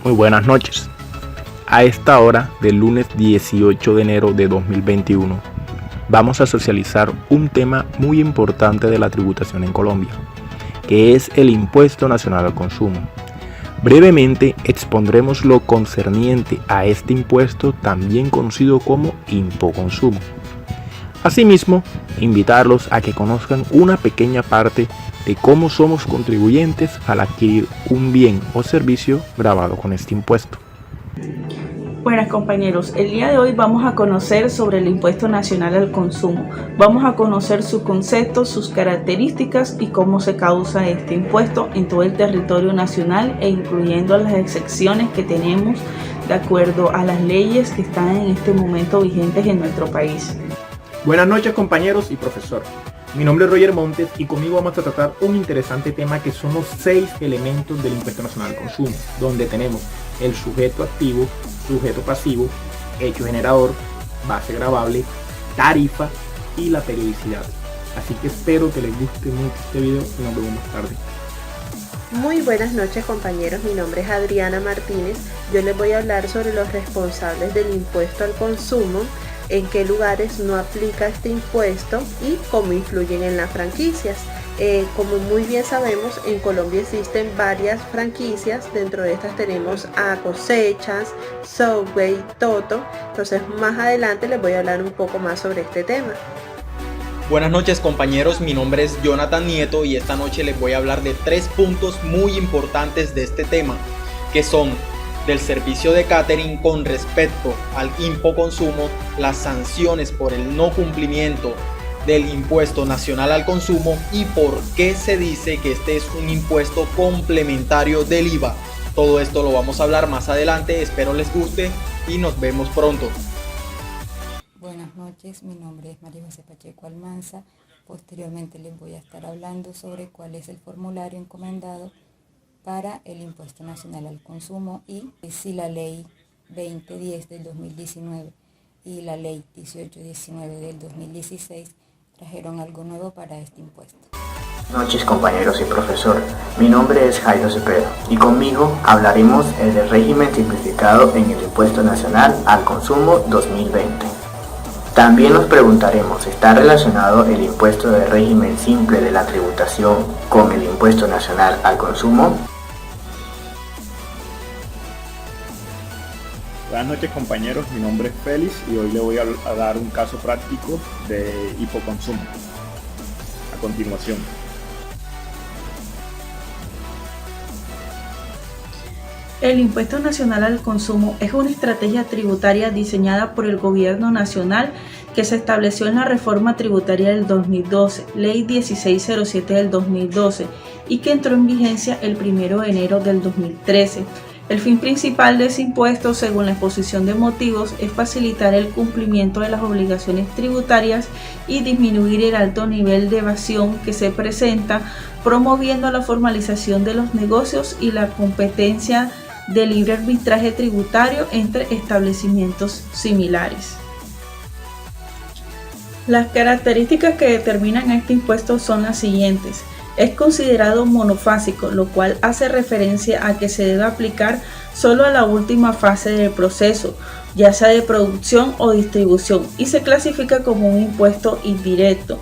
Muy buenas noches. A esta hora del lunes 18 de enero de 2021 vamos a socializar un tema muy importante de la tributación en Colombia, que es el Impuesto Nacional al Consumo. Brevemente expondremos lo concerniente a este impuesto, también conocido como Impoconsumo. Asimismo, invitarlos a que conozcan una pequeña parte de cómo somos contribuyentes al adquirir un bien o servicio grabado con este impuesto. Buenas compañeros, el día de hoy vamos a conocer sobre el Impuesto Nacional al Consumo. Vamos a conocer sus conceptos, sus características y cómo se causa este impuesto en todo el territorio nacional e incluyendo las excepciones que tenemos de acuerdo a las leyes que están en este momento vigentes en nuestro país. Buenas noches compañeros y profesor. Mi nombre es Roger Montes y conmigo vamos a tratar un interesante tema que son los 6 elementos del Impuesto Nacional al Consumo, donde tenemos el sujeto activo, sujeto pasivo, hecho generador, base gravable, tarifa y la periodicidad. Así que espero que les guste mucho este video y nos vemos más tarde. Muy buenas noches compañeros, mi nombre es Adriana Martínez. Yo les voy a hablar sobre los responsables del impuesto al consumo, en qué lugares no aplica este impuesto y cómo influyen en las franquicias. Como muy bien sabemos, en Colombia existen varias franquicias. Dentro de estas tenemos a Cosechas, Subway, Toto. Entonces más adelante les voy a hablar un poco más sobre este tema. Buenas noches compañeros, mi nombre es Jonathan Nieto y esta noche les voy a hablar de 3 puntos muy importantes de este tema, que son del servicio de catering con respecto al Impoconsumo, las sanciones por el no cumplimiento del Impuesto Nacional al Consumo y por qué se dice que este es un impuesto complementario del IVA. Todo esto lo vamos a hablar más adelante, espero les guste y nos vemos pronto. Buenas noches, mi nombre es María José Pacheco Almanza. Posteriormente les voy a estar hablando sobre cuál es el formulario encomendado para el Impuesto Nacional al Consumo y si la Ley 2010 del 2019 y la Ley 1819 del 2016 trajeron algo nuevo para este impuesto. Buenas noches compañeros y profesor, mi nombre es Jairo Cepeda y conmigo hablaremos del régimen simplificado en el Impuesto Nacional al Consumo 2020. También nos preguntaremos, ¿está relacionado el impuesto de régimen simple de la tributación con el Impuesto Nacional al Consumo? Buenas noches compañeros, mi nombre es Félix y hoy le voy a dar un caso práctico de hipoconsumo. A continuación. El Impuesto Nacional al Consumo es una estrategia tributaria diseñada por el Gobierno Nacional que se estableció en la Reforma Tributaria del 2012, Ley 1607 del 2012, y que entró en vigencia el 1 de enero del 2013. El fin principal de ese impuesto, según la exposición de motivos, es facilitar el cumplimiento de las obligaciones tributarias y disminuir el alto nivel de evasión que se presenta, promoviendo la formalización de los negocios y la competencia de libre arbitraje tributario entre establecimientos similares. Las características que determinan este impuesto son las siguientes. Es considerado monofásico, lo cual hace referencia a que se debe aplicar solo a la última fase del proceso, ya sea de producción o distribución, y se clasifica como un impuesto indirecto,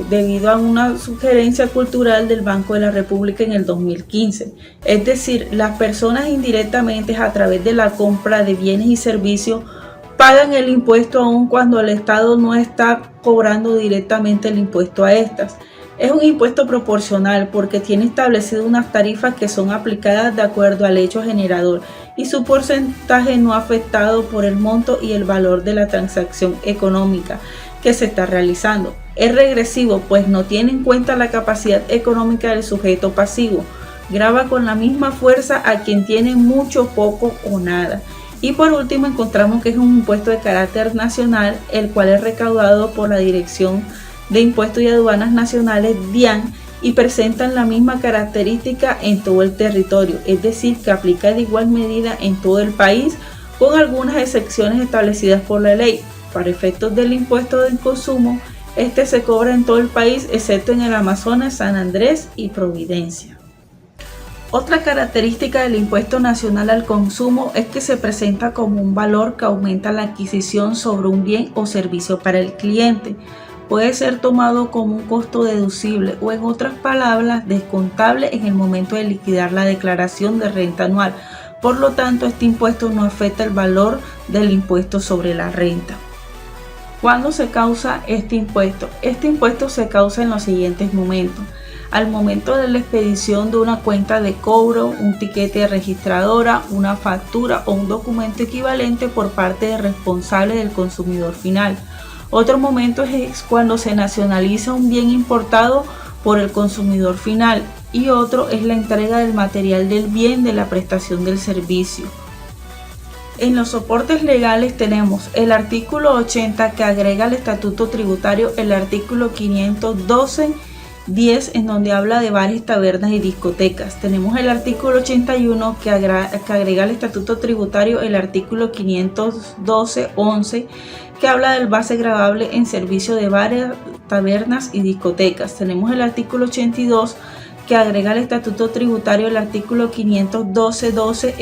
debido a una sugerencia cultural del Banco de la República en el 2015. Es decir, las personas indirectamente a través de la compra de bienes y servicios pagan el impuesto aun cuando el Estado no está cobrando directamente el impuesto a estas. Es un impuesto proporcional porque tiene establecido unas tarifas que son aplicadas de acuerdo al hecho generador y su porcentaje no afectado por el monto y el valor de la transacción económica que se está realizando. Es regresivo pues no tiene en cuenta la capacidad económica del sujeto pasivo. Grava con la misma fuerza a quien tiene mucho, poco o nada. Y por último encontramos que es un impuesto de carácter nacional, el cual es recaudado por la Dirección de Impuestos y Aduanas Nacionales, DIAN, y presentan la misma característica en todo el territorio, es decir, que aplica de igual medida en todo el país, con algunas excepciones establecidas por la ley. Para efectos del impuesto del consumo, este se cobra en todo el país, excepto en el Amazonas, San Andrés y Providencia. Otra característica del impuesto nacional al consumo es que se presenta como un valor que aumenta la adquisición sobre un bien o servicio para el cliente. Puede ser tomado como un costo deducible o, en otras palabras, descontable en el momento de liquidar la declaración de renta anual. Por lo tanto, este impuesto no afecta el valor del impuesto sobre la renta. ¿Cuándo se causa este impuesto? Este impuesto se causa en los siguientes momentos. Al momento de la expedición de una cuenta de cobro, un tiquete de registradora, una factura o un documento equivalente por parte del responsable del consumidor final. Otro momento es cuando se nacionaliza un bien importado por el consumidor final, y otro es la entrega del material del bien de la prestación del servicio. En los soportes legales tenemos el artículo 80, que agrega al estatuto tributario el artículo 512 10, en donde habla de bares, tabernas y discotecas. Tenemos el artículo 81 que agrega al estatuto tributario el artículo 512 11, que habla del base gravable en servicio de bares, tabernas y discotecas. Tenemos el artículo 82 que agrega al estatuto tributario el artículo 512 12,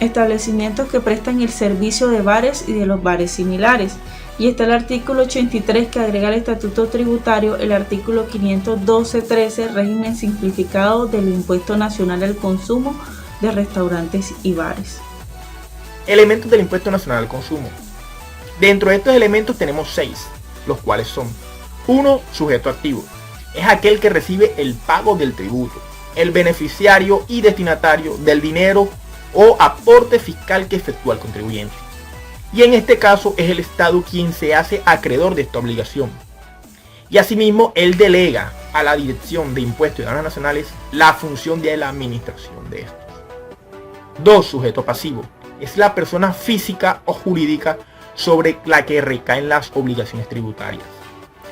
establecimientos que prestan el servicio de bares y de los bares similares. Y está el artículo 83 que agrega al estatuto tributario el artículo 512 13, régimen simplificado del impuesto nacional al consumo de restaurantes y bares. Elementos del impuesto nacional al consumo. Dentro de estos elementos tenemos 6, los cuales son: 1. Sujeto activo. Es aquel que recibe el pago del tributo, el beneficiario y destinatario del dinero o aporte fiscal que efectúa el contribuyente. Y en este caso es el Estado quien se hace acreedor de esta obligación. Y asimismo, él delega a la Dirección de Impuestos y Aduanas Nacionales la función de la administración de estos. 2. Sujeto pasivo. Es la persona física o jurídica sobre la que recaen las obligaciones tributarias.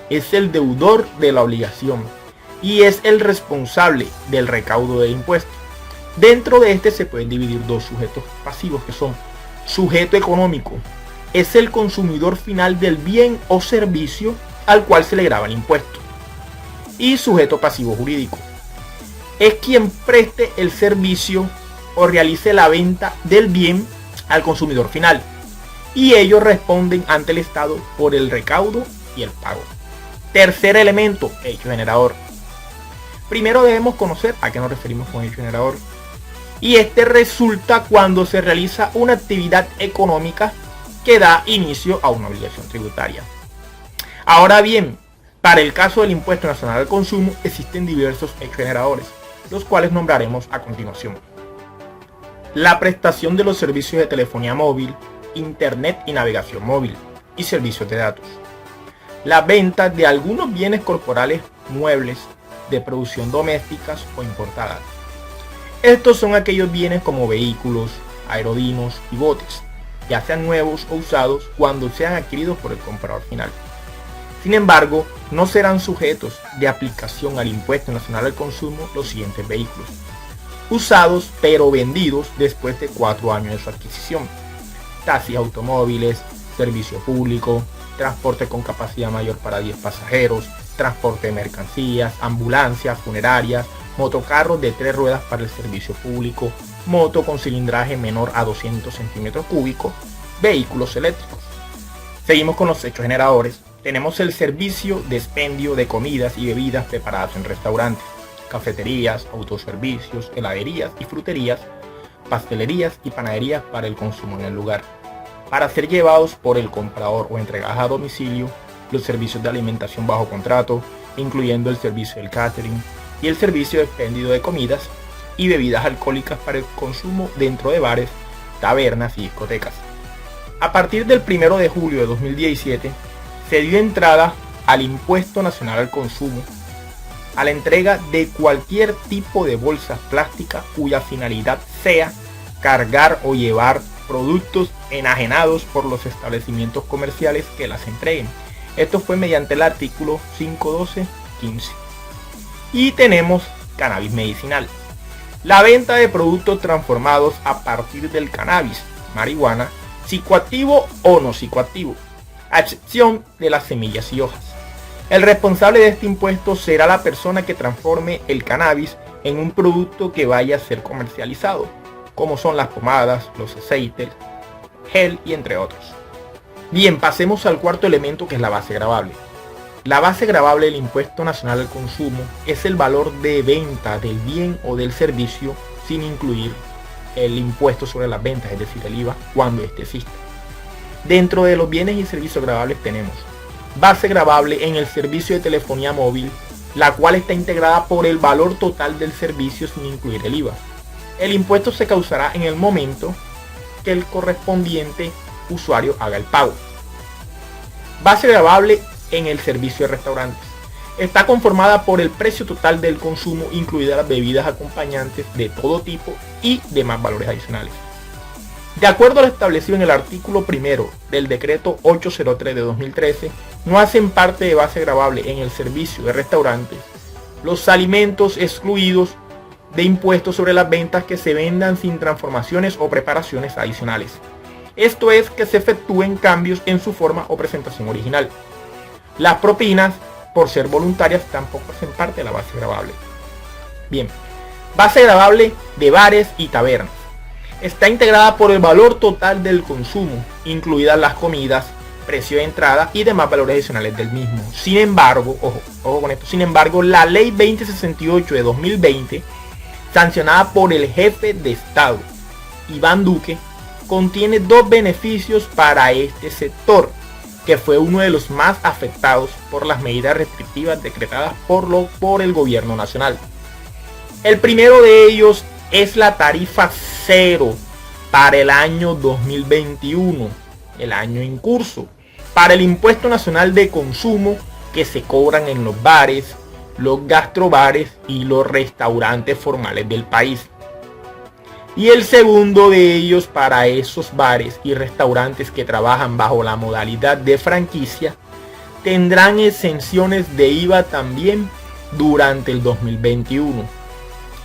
Es el deudor de la obligación y es el responsable del recaudo del impuesto. Dentro de este se pueden dividir 2 sujetos pasivos, que son: sujeto económico, es el consumidor final del bien o servicio al cual se le grava el impuesto. Y sujeto pasivo jurídico, es quien preste el servicio o realice la venta del bien al consumidor final, y ellos responden ante el Estado por el recaudo y el pago. Tercer elemento, hecho generador. Primero debemos conocer a qué nos referimos con hecho generador. Y este resulta cuando se realiza una actividad económica que da inicio a una obligación tributaria. Ahora bien, para el caso del impuesto nacional al consumo existen diversos generadores, los cuales nombraremos a continuación. La prestación de los servicios de telefonía móvil, internet y navegación móvil y servicios de datos. La venta de algunos bienes corporales muebles de producción domésticas o importadas. Estos son aquellos bienes como vehículos, aerodinos y botes, ya sean nuevos o usados, cuando sean adquiridos por el comprador final. Sin embargo, no serán sujetos de aplicación al impuesto nacional al consumo los siguientes vehículos: usados pero vendidos después de 4 años de su adquisición: taxis, automóviles, servicio público, transporte con capacidad mayor para 10 pasajeros, transporte de mercancías, ambulancias, funerarias, motocarros de 3 ruedas para el servicio público, moto con cilindraje menor a 200 centímetros cúbicos, vehículos eléctricos. Seguimos con los hechos generadores. Tenemos el servicio de expendio de comidas y bebidas preparadas en restaurantes, cafeterías, autoservicios, heladerías y fruterías, pastelerías y panaderías para el consumo en el lugar, para ser llevados por el comprador o entregados a domicilio. Los servicios de alimentación bajo contrato, incluyendo el servicio del catering y el servicio de expendio de comidas y bebidas alcohólicas para el consumo dentro de bares, tabernas y discotecas. A partir del 1 de julio de 2017 se dio entrada al impuesto nacional al consumo a la entrega de cualquier tipo de bolsas plásticas cuya finalidad sea cargar o llevar productos enajenados por los establecimientos comerciales que las entreguen. Esto fue mediante el artículo 512.15. Y tenemos cannabis medicinal. La venta de productos transformados a partir del cannabis, marihuana, psicoactivo o no psicoactivo, a excepción de las semillas y hojas. El responsable de este impuesto será la persona que transforme el cannabis en un producto que vaya a ser comercializado, como son las pomadas, los aceites, gel y entre otros. Bien, pasemos al cuarto elemento, que es la base gravable. La base gravable del Impuesto Nacional al Consumo es el valor de venta del bien o del servicio sin incluir el impuesto sobre las ventas, es decir, el IVA, cuando este existe. Dentro de los bienes y servicios gravables tenemos base gravable en el servicio de telefonía móvil, la cual está integrada por el valor total del servicio sin incluir el IVA. El impuesto se causará en el momento que el correspondiente usuario haga el pago. Base gravable en el servicio de restaurantes. Está conformada por el precio total del consumo, incluidas las bebidas acompañantes de todo tipo y demás valores adicionales. De acuerdo a lo establecido en el artículo primero del decreto 803 de 2013, no hacen parte de base gravable en el servicio de restaurantes los alimentos excluidos de impuestos sobre las ventas que se vendan sin transformaciones o preparaciones adicionales. Esto es, que se efectúen cambios en su forma o presentación original. Las propinas, por ser voluntarias, tampoco hacen parte de la base gravable. Bien, base gravable de bares y tabernas. Está integrada por el valor total del consumo, incluidas las comidas, precio de entrada y demás valores adicionales del mismo. Sin embargo, ojo con esto, sin embargo, la ley 2068 de 2020, sancionada por el jefe de Estado, Iván Duque, contiene dos beneficios para este sector, que fue uno de los más afectados por las medidas restrictivas decretadas por el gobierno nacional. El primero de ellos es la tarifa cero para el año 2021, el año en curso, para el impuesto nacional de consumo que se cobran en los bares, los gastrobares y los restaurantes formales del país. Y el segundo de ellos para esos bares y restaurantes que trabajan bajo la modalidad de franquicia, tendrán exenciones de IVA también durante el 2021.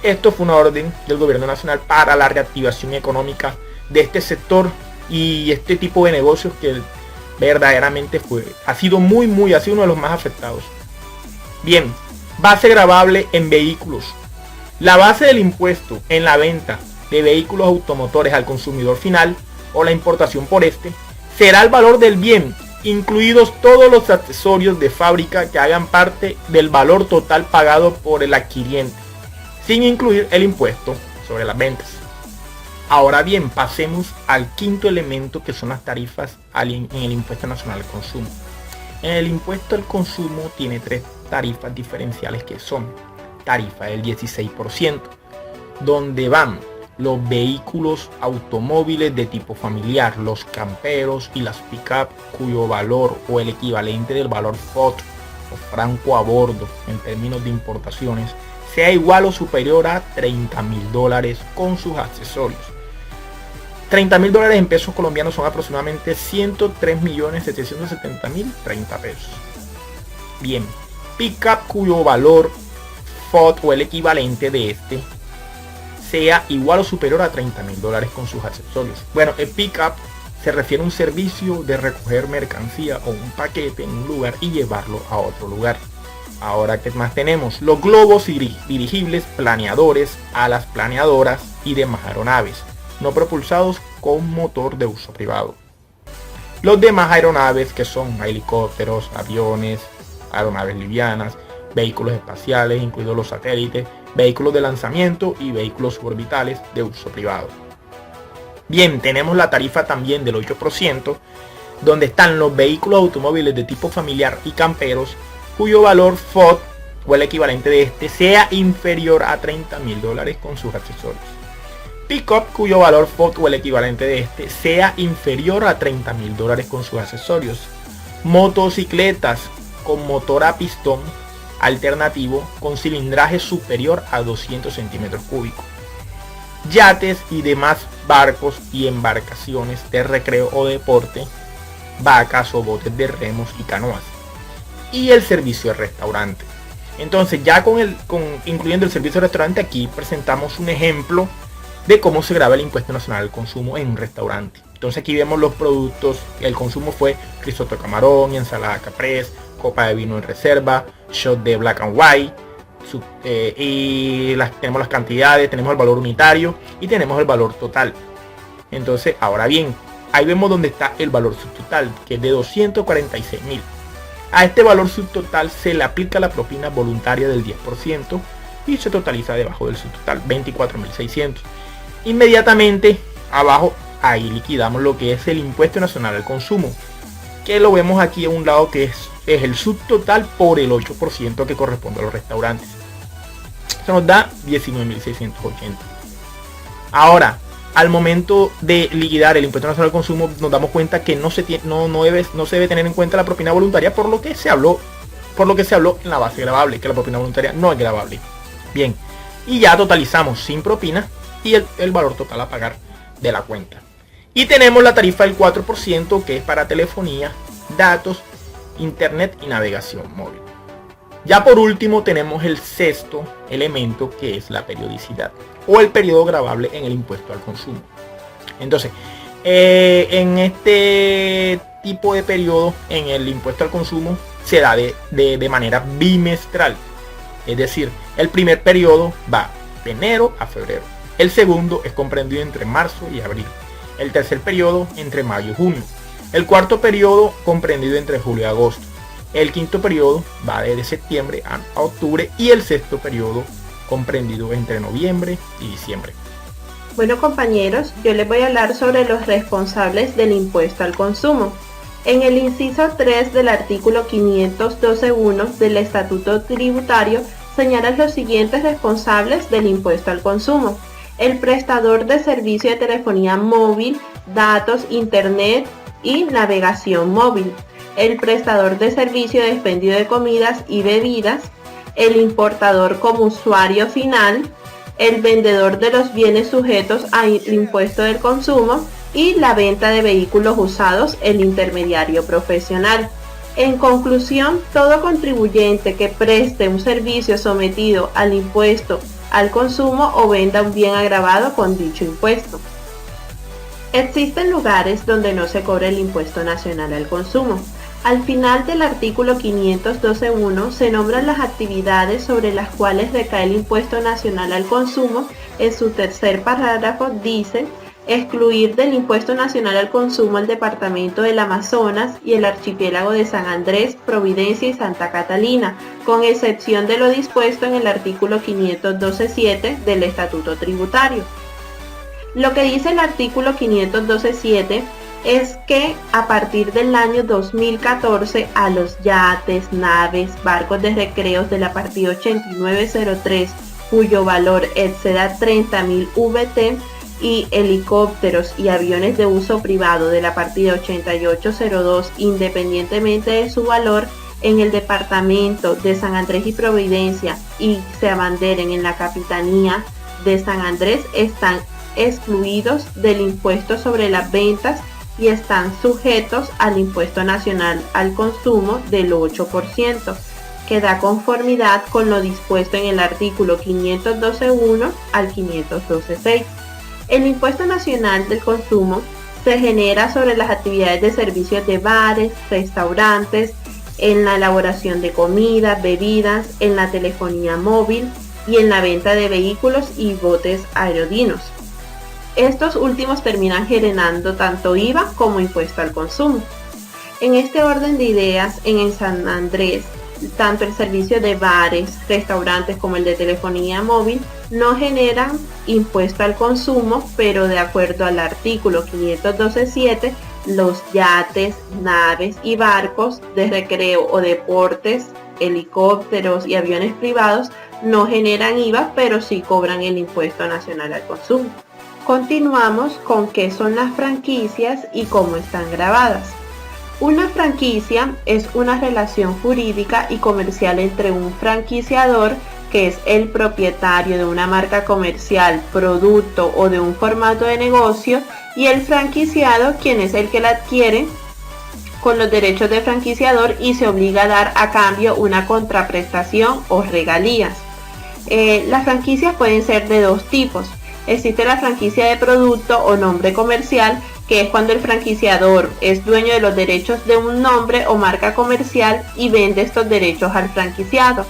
Esto fue una orden del gobierno nacional para la reactivación económica de este sector y este tipo de negocios que verdaderamente ha sido uno de los más afectados. Bien, base gravable en vehículos. La base del impuesto en la venta de vehículos automotores al consumidor final o la importación por este será el valor del bien, incluidos todos los accesorios de fábrica que hagan parte del valor total pagado por el adquiriente, sin incluir el impuesto sobre las ventas. Ahora bien, pasemos al quinto elemento, que son las tarifas en el Impuesto Nacional al Consumo. En el impuesto al consumo tiene tres tarifas diferenciales, que son tarifa del 16%, donde van los vehículos automóviles de tipo familiar, los camperos y las pick-up cuyo valor o el equivalente del valor FOT o franco a bordo en términos de importaciones sea igual o superior a $30.000 con sus accesorios. $30.000 en pesos colombianos son aproximadamente 103.770.030 pesos. Bien, pick-up cuyo valor FOT o el equivalente de este sea igual o superior a $30.000 con sus accesorios. Bueno, el pick-up se refiere a un servicio de recoger mercancía o un paquete en un lugar y llevarlo a otro lugar. Ahora, ¿qué más tenemos? Los globos dirigibles, planeadores, alas planeadoras y demás aeronaves no propulsados con motor de uso privado. Los demás aeronaves, que son helicópteros, aviones, aeronaves livianas, vehículos espaciales, incluidos los satélites, vehículos de lanzamiento y vehículos suborbitales de uso privado. Bien, tenemos la tarifa también del 8%, donde están los vehículos automóviles de tipo familiar y camperos, cuyo valor FOT o el equivalente de este sea inferior a $30.000 con sus accesorios. Pick-up cuyo valor FOT o el equivalente de este sea inferior a $30.000 con sus accesorios. Motocicletas con motor a pistón alternativo con cilindraje superior a 200 centímetros cúbicos. Yates y demás barcos y embarcaciones de recreo o deporte, vacas o botes de remos y canoas. Y el servicio de restaurante. Entonces, ya incluyendo el servicio de restaurante, aquí presentamos un ejemplo de cómo se grava el Impuesto Nacional al Consumo en un restaurante. Entonces aquí vemos los productos. El consumo fue risotto camarón, ensalada caprese, copa de vino en reserva, shot de black and white, tenemos las cantidades, tenemos el valor unitario y tenemos el valor total. Entonces, ahora bien, ahí vemos donde está el valor subtotal, que es de 246.000. A este valor subtotal se le aplica la propina voluntaria del 10% y se totaliza debajo del subtotal, 24.600. Inmediatamente abajo, ahí liquidamos lo que es el impuesto nacional al consumo, que lo vemos aquí a un lado, que es el subtotal por el 8% que corresponde a los restaurantes. Eso nos da 19.680. Ahora, al momento de liquidar el impuesto nacional al consumo, nos damos cuenta que no se debe tener en cuenta la propina voluntaria, por lo que se habló en la base gravable, que la propina voluntaria no es gravable. Bien, y ya totalizamos sin propina y el valor total a pagar de la cuenta. Y tenemos la tarifa del 4%, que es para telefonía, datos, internet y navegación móvil. Ya por último tenemos el sexto elemento, que es la periodicidad o el periodo gravable en el impuesto al consumo. Entonces, en este tipo de periodo en el impuesto al consumo se da de manera bimestral. Es decir, el primer periodo va de enero a febrero. El segundo es comprendido entre marzo y abril. El tercer periodo entre mayo y junio. El cuarto periodo comprendido entre julio y agosto. El quinto periodo va desde septiembre a octubre y el sexto periodo comprendido entre noviembre y diciembre. Bueno, compañeros, yo les voy a hablar sobre los responsables del impuesto al consumo. En el inciso 3 del artículo 512.1 del Estatuto Tributario señalan los siguientes responsables del impuesto al consumo: el prestador de servicio de telefonía móvil, datos, internet y navegación móvil, el prestador de servicio de expendio de comidas y bebidas, el importador como usuario final, el vendedor de los bienes sujetos al impuesto del consumo y la venta de vehículos usados, el intermediario profesional. En conclusión, todo contribuyente que preste un servicio sometido al impuesto al consumo o venda un bien agravado con dicho impuesto. Existen lugares donde no se cobra el impuesto nacional al consumo. Al final del artículo 512.1 se nombran las actividades sobre las cuales recae el impuesto nacional al consumo. En su tercer parágrafo dice: excluir del impuesto nacional al consumo el departamento del Amazonas y el archipiélago de San Andrés, Providencia y Santa Catalina, con excepción de lo dispuesto en el artículo 512.7 del Estatuto Tributario. Lo que dice el artículo 512.7 es que a partir del año 2014 a los yates, naves, barcos de recreos de la partida 8903 cuyo valor exceda 30.000 VT y helicópteros y aviones de uso privado de la partida 8802, independientemente de su valor, en el departamento de San Andrés y Providencia y se abanderen en la capitanía de San Andrés, están excluidos del impuesto sobre las ventas y están sujetos al impuesto nacional al consumo del 8%, que da conformidad con lo dispuesto en el artículo 512.1 al 512.6. El impuesto nacional del consumo se genera sobre las actividades de servicios de bares, restaurantes, en la elaboración de comida, bebidas, en la telefonía móvil y en la venta de vehículos y botes aerodinos. Estos últimos terminan generando tanto IVA como impuesto al consumo. En este orden de ideas, en San Andrés, tanto el servicio de bares, restaurantes como el de telefonía móvil no generan impuesto al consumo, pero de acuerdo al artículo 512.7, los yates, naves y barcos de recreo o deportes, helicópteros y aviones privados no generan IVA, pero sí cobran el impuesto nacional al consumo. Continuamos con qué son las franquicias y cómo están grabadas. Una franquicia es una relación jurídica y comercial entre un franquiciador, que es el propietario de una marca comercial, producto o de un formato de negocio, y el franquiciado, quien es el que la adquiere con los derechos de franquiciador y se obliga a dar a cambio una contraprestación o regalías. Las franquicias pueden ser de dos tipos. Existe la franquicia de producto o nombre comercial, que es cuando el franquiciador es dueño de los derechos de un nombre o marca comercial y vende estos derechos al franquiciado.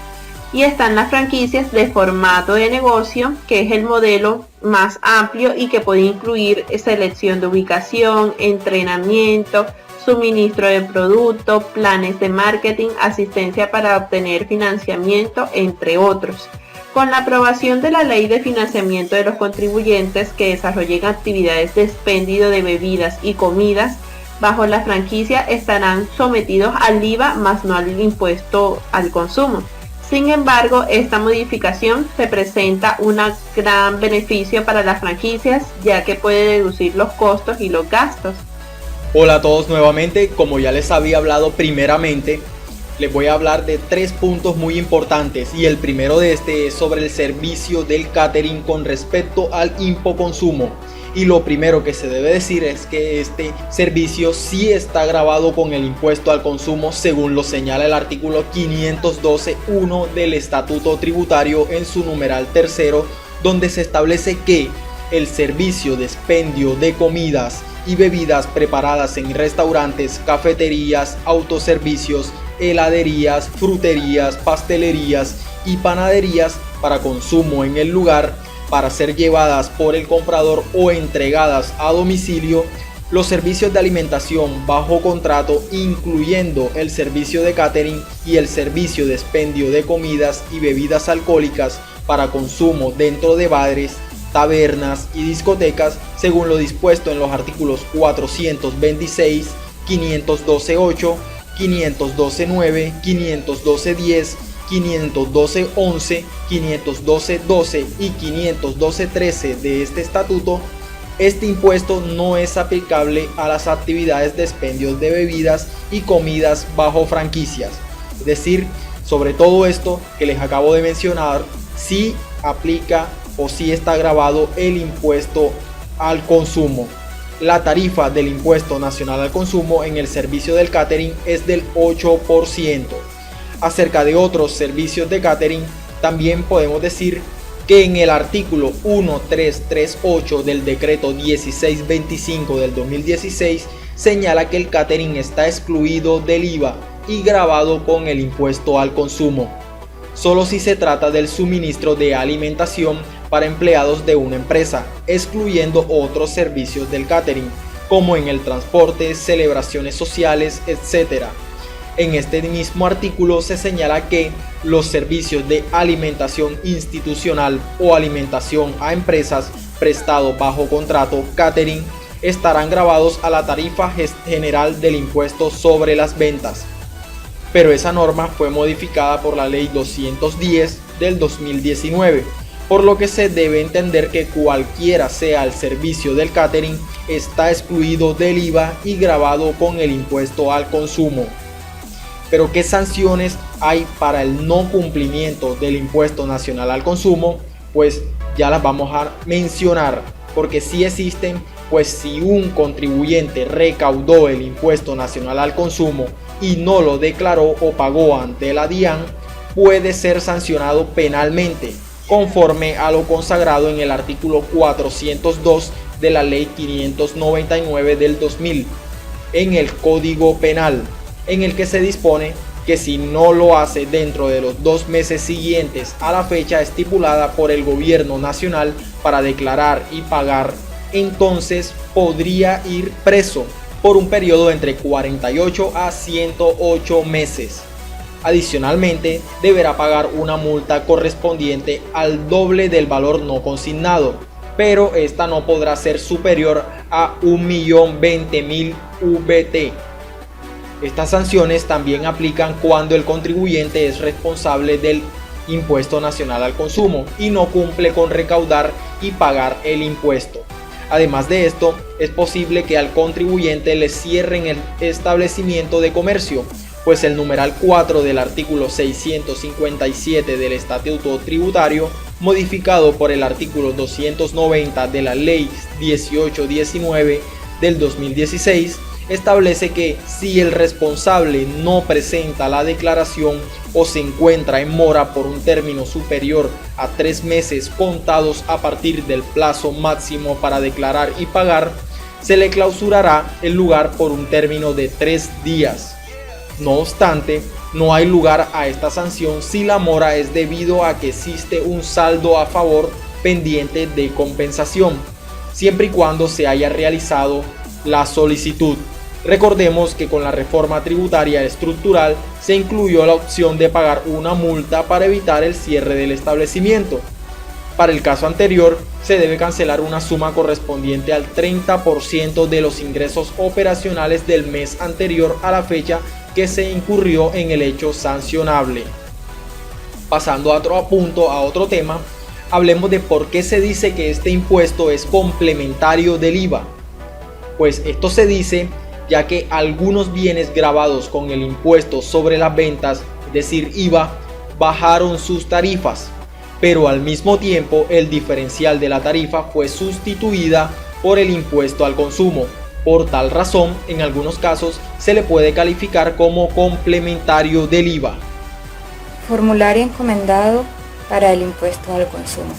Y están las franquicias de formato de negocio, que es el modelo más amplio y que puede incluir selección de ubicación, entrenamiento, suministro de producto, planes de marketing, asistencia para obtener financiamiento, entre otros. Con la aprobación de la Ley de Financiamiento de los Contribuyentes que desarrollen actividades de expendio de bebidas y comidas bajo la franquicia estarán sometidos al IVA más no al impuesto al consumo. Sin embargo, esta modificación representa un gran beneficio para las franquicias, ya que puede deducir los costos y los gastos. Hola a todos nuevamente, como ya les había hablado primeramente, les voy a hablar de 3 puntos muy importantes y el primero de este es sobre el servicio del catering con respecto al impoconsumo. Y lo primero que se debe decir es que este servicio sí está grabado con el impuesto al consumo según lo señala el artículo 512.1 del Estatuto Tributario en su numeral tercero, donde se establece que el servicio de expendio de comidas y bebidas preparadas en restaurantes, cafeterías, autoservicios, heladerías, fruterías, pastelerías y panaderías para consumo en el lugar, para ser llevadas por el comprador o entregadas a domicilio, los servicios de alimentación bajo contrato, incluyendo el servicio de catering y el servicio de expendio de comidas y bebidas alcohólicas para consumo dentro de bares, tabernas y discotecas, según lo dispuesto en los artículos 426, 512.8, 512.9, 512.10, 512.11, 512.12 y 512.13 de este estatuto. Este impuesto no es aplicable a las actividades de expendio de bebidas y comidas bajo franquicias. Es decir, sobre todo esto que les acabo de mencionar, sí aplica o sí está grabado el impuesto al consumo. La tarifa del impuesto nacional al consumo en el servicio del catering es del 8%. Acerca de otros servicios de catering, también podemos decir que en el artículo 1338 del decreto 1625 del 2016 señala que el catering está excluido del IVA y grabado con el impuesto al consumo, solo si se trata del suministro de alimentación para empleados de una empresa, excluyendo otros servicios del catering, como en el transporte, celebraciones sociales, etc. En este mismo artículo se señala que los servicios de alimentación institucional o alimentación a empresas prestado bajo contrato catering estarán grabados a la tarifa general del impuesto sobre las ventas. Pero esa norma fue modificada por la Ley 210 del 2019, por lo que se debe entender que cualquiera sea el servicio del catering está excluido del IVA y grabado con el impuesto al consumo. Pero ¿qué sanciones hay para el no cumplimiento del impuesto nacional al consumo? Pues ya las vamos a mencionar, porque sí existen. Pues si un contribuyente recaudó el impuesto nacional al consumo y no lo declaró o pagó ante la DIAN, puede ser sancionado penalmente, conforme a lo consagrado en el artículo 402 de la Ley 599 del 2000, en el Código Penal, en el que se dispone que si no lo hace dentro de los 2 meses siguientes a la fecha estipulada por el gobierno nacional para declarar y pagar, entonces podría ir preso por un periodo entre 48 a 108 meses. Adicionalmente, deberá pagar una multa correspondiente al doble del valor no consignado, pero esta no podrá ser superior a 1.020.000 VT. Estas sanciones también aplican cuando el contribuyente es responsable del impuesto nacional al consumo y no cumple con recaudar y pagar el impuesto. Además de esto, es posible que al contribuyente le cierren el establecimiento de comercio, pues el numeral 4 del artículo 657 del Estatuto Tributario, modificado por el artículo 290 de la Ley 1819 del 2016, establece que si el responsable no presenta la declaración o se encuentra en mora por un término superior a 3 meses contados a partir del plazo máximo para declarar y pagar, se le clausurará el lugar por un término de 3 días. No obstante, no hay lugar a esta sanción si la mora es debido a que existe un saldo a favor pendiente de compensación, siempre y cuando se haya realizado la solicitud. Recordemos que con la reforma tributaria estructural se incluyó la opción de pagar una multa para evitar el cierre del establecimiento. Para el caso anterior, se debe cancelar una suma correspondiente al 30% de los ingresos operacionales del mes anterior a la fecha que se incurrió en el hecho sancionable. Pasando a otro tema, hablemos de por qué se dice que este impuesto es complementario del IVA. Pues esto se dice ya que algunos bienes gravados con el impuesto sobre las ventas, es decir, IVA, bajaron sus tarifas, pero al mismo tiempo el diferencial de la tarifa fue sustituida por el impuesto al consumo. Por tal razón, en algunos casos se le puede calificar como complementario del IVA. Formulario encomendado para el impuesto al consumo.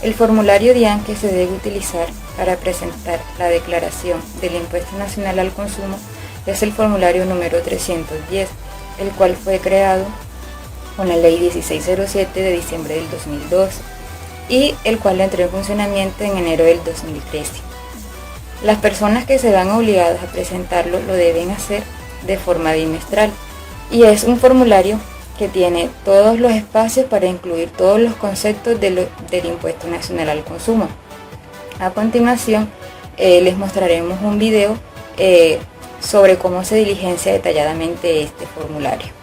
El formulario DIAN que se debe utilizar para presentar la declaración del Impuesto Nacional al Consumo es el formulario número 310, el cual fue creado con la Ley 1607 de diciembre del 2012 y el cual entró en funcionamiento en enero del 2013. Las personas que se vean obligadas a presentarlo lo deben hacer de forma bimestral y es un formulario que tiene todos los espacios para incluir todos los conceptos del Impuesto Nacional al Consumo. A continuación, les mostraremos un video sobre cómo se diligencia detalladamente este formulario.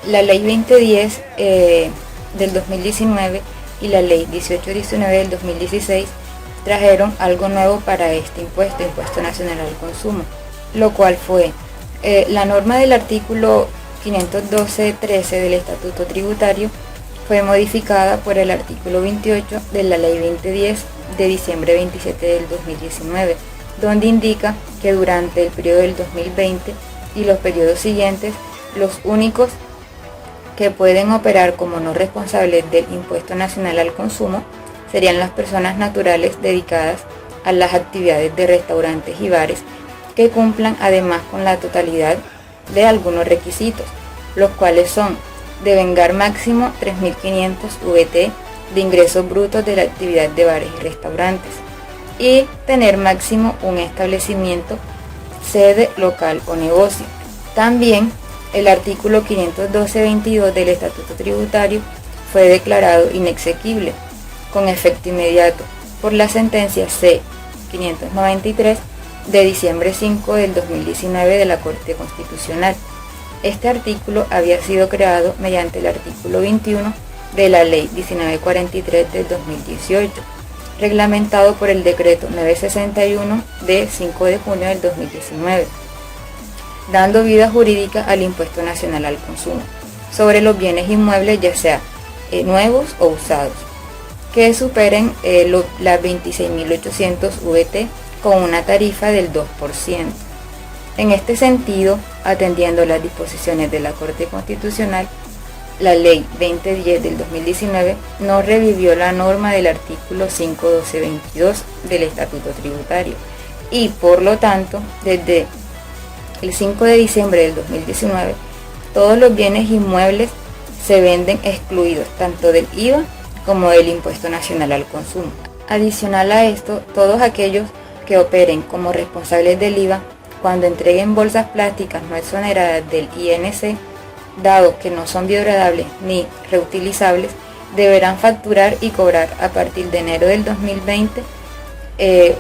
La ley 2010 del 2019 y la ley 1819 del 2016 trajeron algo nuevo para este impuesto nacional al consumo, lo cual fue la norma del artículo 512.13 del Estatuto Tributario fue modificada por el artículo 28 de la ley 2010 de diciembre 27 del 2019, donde indica que durante el periodo del 2020 y los periodos siguientes, los únicos que pueden operar como no responsables del impuesto nacional al consumo serían las personas naturales dedicadas a las actividades de restaurantes y bares que cumplan además con la totalidad de algunos requisitos, los cuales son devengar máximo 3.500 VT de ingresos brutos de la actividad de bares y restaurantes y tener máximo un establecimiento, sede, local o negocio. También el artículo 512.22 del Estatuto Tributario fue declarado inexequible con efecto inmediato por la sentencia C-593 de diciembre 5 del 2019 de la Corte Constitucional. Este artículo había sido creado mediante el artículo 21 de la Ley 1943 del 2018, reglamentado por el Decreto 961 de 5 de junio del 2019, dando vida jurídica al impuesto nacional al consumo sobre los bienes inmuebles, ya sea nuevos o usados, que superen las 26.800 VT con una tarifa del 2%. En este sentido, atendiendo las disposiciones de la Corte Constitucional, la Ley 2010 del 2019 no revivió la norma del artículo 512.22 del Estatuto Tributario y, por lo tanto, desde el 5 de diciembre del 2019, todos los bienes inmuebles se venden excluidos tanto del IVA como del impuesto nacional al consumo. Adicional a esto, todos aquellos que operen como responsables del IVA cuando entreguen bolsas plásticas no exoneradas del INC, dado que no son biodegradables ni reutilizables, deberán facturar y cobrar a partir de enero del 2020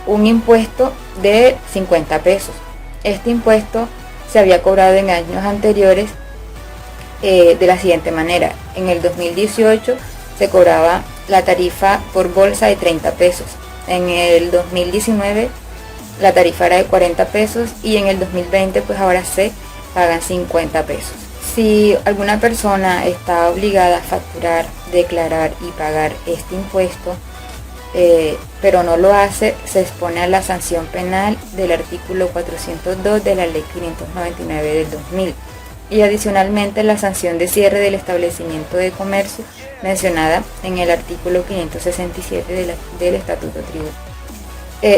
un impuesto de 50 pesos. Este impuesto se había cobrado en años anteriores de la siguiente manera. En el 2018 se cobraba la tarifa por bolsa de 30 pesos. En el 2019 la tarifa era de 40 pesos y en el 2020 pues ahora se pagan 50 pesos. Si alguna persona está obligada a facturar, declarar y pagar este impuesto, pero no lo hace, se expone a la sanción penal del artículo 402 de la Ley 599 del 2000 y adicionalmente la sanción de cierre del establecimiento de comercio mencionada en el artículo 567 del Estatuto Tributario.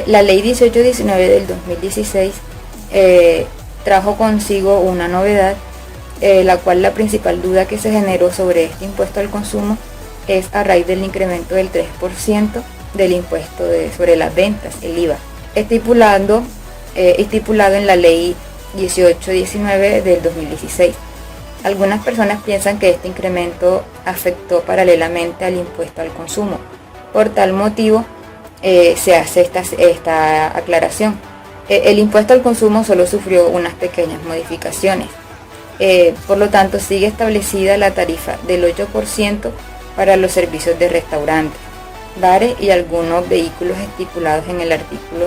La Ley 1819 del 2016 trajo consigo una novedad, la cual la principal duda que se generó sobre este impuesto al consumo es a raíz del incremento del 3% del impuesto sobre las ventas, el IVA, estipulado en la Ley 1819 del 2016. Algunas personas piensan que este incremento afectó paralelamente al impuesto al consumo. Por tal motivo, se hace esta aclaración. El impuesto al consumo solo sufrió unas pequeñas modificaciones. Por lo tanto, sigue establecida la tarifa del 8% para los servicios de restaurantes, bares y algunos vehículos estipulados en el artículo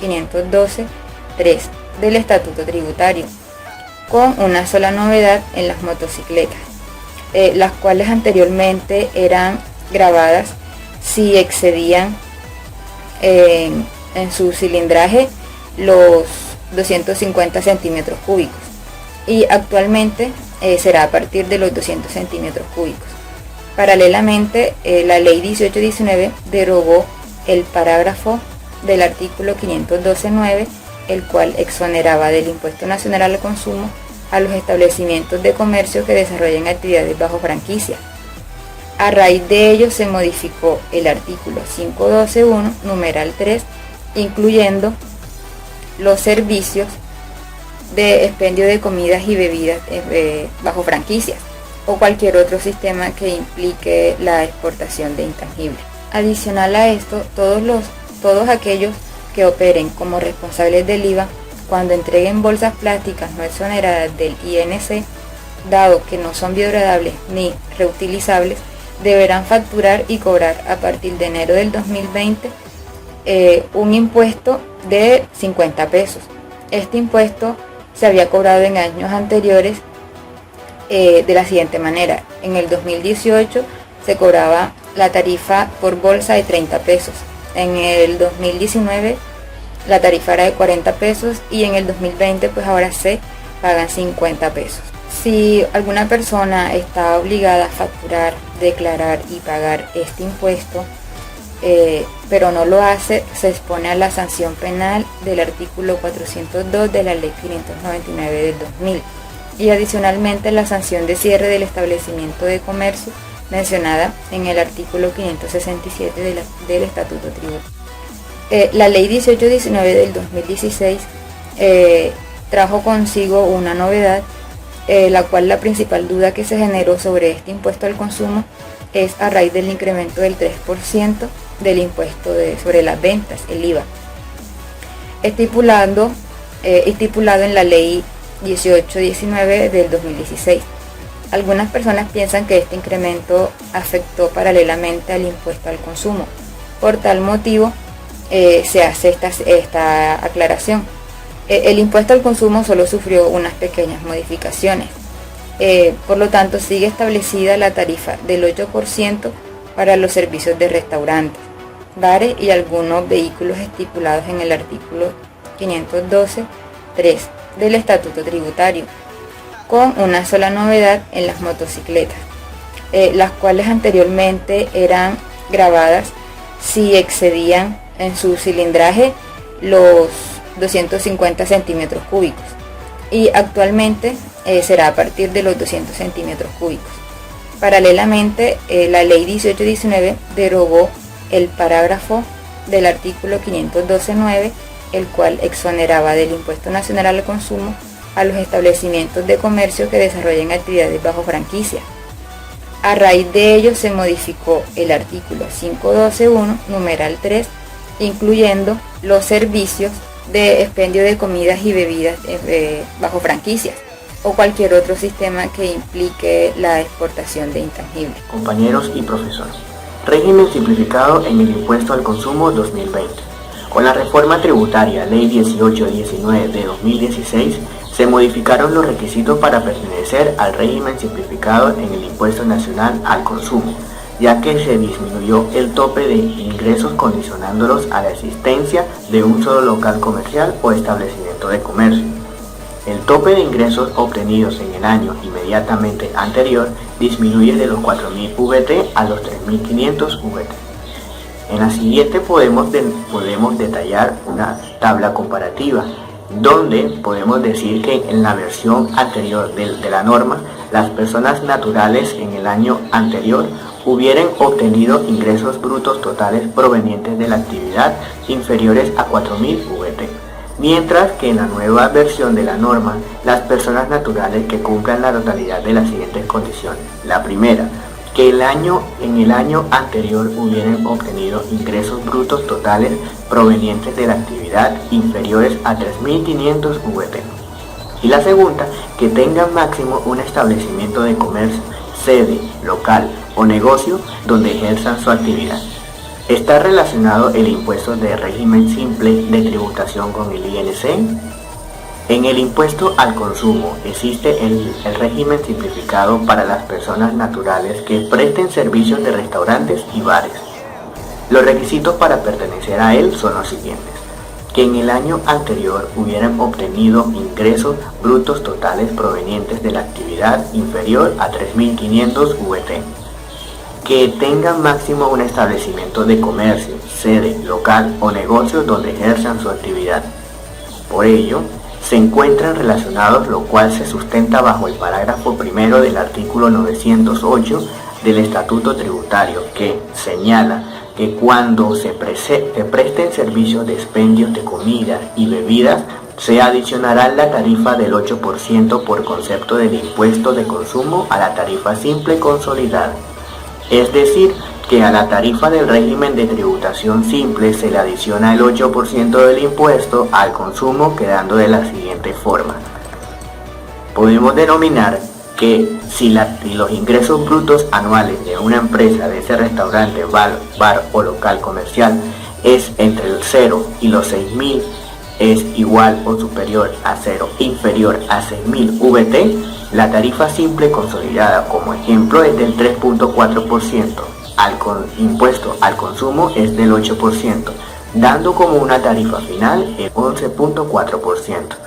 512.3 del Estatuto Tributario, con una sola novedad en las motocicletas, las cuales anteriormente eran grabadas si excedían en su cilindraje los 250 centímetros cúbicos y actualmente será a partir de los 200 centímetros cúbicos. Paralelamente, la Ley 1819 derogó el parágrafo del artículo 512.9, el cual exoneraba del impuesto nacional al consumo a los establecimientos de comercio que desarrollen actividades bajo franquicia. A raíz de ello se modificó el artículo 512.1, numeral 3, incluyendo los servicios de expendio de comidas y bebidas bajo franquicias o cualquier otro sistema que implique la exportación de intangibles. Adicional a esto, todos aquellos que operen como responsables del IVA cuando entreguen bolsas plásticas no exoneradas del INC dado que no son biodegradables ni reutilizables, deberán facturar y cobrar a partir de enero del 2020 un impuesto de 50 pesos. Este impuesto se había cobrado en años anteriores de la siguiente manera. En el 2018 se cobraba la tarifa por bolsa de 30 pesos. En el 2019 la tarifa era de 40 pesos y en el 2020 pues ahora se pagan 50 pesos. Si alguna persona está obligada a facturar, declarar y pagar este impuesto, pero no lo hace, se expone a la sanción penal del artículo 402 de la ley 599 del 2000 y adicionalmente la sanción de cierre del establecimiento de comercio mencionada en el artículo 567 del Estatuto Tributario. La ley 1819 del 2016 trajo consigo una novedad, la cual la principal duda que se generó sobre este impuesto al consumo es a raíz del incremento del 3% del impuesto sobre las ventas, el IVA, estipulado en la ley 1819 del 2016. Algunas personas piensan que este incremento afectó paralelamente al impuesto al consumo. Por tal motivo, se hace esta aclaración. El impuesto al consumo solo sufrió unas pequeñas modificaciones. Por lo tanto, sigue establecida la tarifa del 8% para los servicios de restaurantes, bares y algunos vehículos estipulados en el artículo 512.3 del Estatuto Tributario, con una sola novedad en las motocicletas, las cuales anteriormente eran grabadas si excedían en su cilindraje los 250 centímetros cúbicos y actualmente será a partir de los 200 centímetros cúbicos. Paralelamente, la ley 1819 derogó el parágrafo del artículo 512.9, el cual exoneraba del impuesto nacional al consumo a los establecimientos de comercio que desarrollen actividades bajo franquicia. A raíz de ello se modificó el artículo 512.1, numeral 3, incluyendo los servicios de expendio de comidas y bebidas bajo franquicias o cualquier otro sistema que implique la exportación de intangibles. Compañeros y profesores, régimen simplificado en el impuesto al consumo 2020. Con la reforma tributaria Ley 1819 de 2016, se modificaron los requisitos para pertenecer al régimen simplificado en el impuesto nacional al consumo, ya que se disminuyó el tope de ingresos condicionándolos a la existencia de un solo local comercial o establecimiento de comercio. El tope de ingresos obtenidos en el año inmediatamente anterior disminuye de los 4.000 VT a los 3.500 VT. En la siguiente podemos detallar una tabla comparativa, donde podemos decir que en la versión anterior de la norma, las personas naturales en el año anterior hubieran obtenido ingresos brutos totales provenientes de la actividad inferiores a 4.000 VT, mientras que en la nueva versión de la norma, las personas naturales que cumplan la totalidad de las siguientes condiciones. La primera, que en el año anterior hubieran obtenido ingresos brutos totales provenientes de la actividad inferiores a 3.500 VT. Y la segunda, que tengan máximo un establecimiento de comercio, sede, local o negocio donde ejerzan su actividad. ¿Está relacionado el impuesto de régimen simple de tributación con el INC? En el impuesto al consumo existe el régimen simplificado para las personas naturales que presten servicios de restaurantes y bares. Los requisitos para pertenecer a él son los siguientes: que en el año anterior hubieran obtenido ingresos brutos totales provenientes de la actividad inferior a 3.500 VT, que tengan máximo un establecimiento de comercio, sede, local o negocio donde ejerzan su actividad. Por ello, se encuentran relacionados, lo cual se sustenta bajo el parágrafo primero del artículo 908 del Estatuto Tributario, que señala que cuando se presten servicios de expendios de comidas y bebidas, se adicionará la tarifa del 8% por concepto del impuesto de consumo a la tarifa simple consolidada. Es decir, que a la tarifa del régimen de tributación simple se le adiciona el 8% del impuesto al consumo, quedando de la siguiente forma. Podemos denominar que si los ingresos brutos anuales de una empresa, de ese restaurante, bar o local comercial, es entre el 0 y los 6.000, es igual o superior a 0, inferior a 6.000 VT, la tarifa simple consolidada como ejemplo es del 3.4%, impuesto al consumo es del 8%, dando como una tarifa final el 11.4%.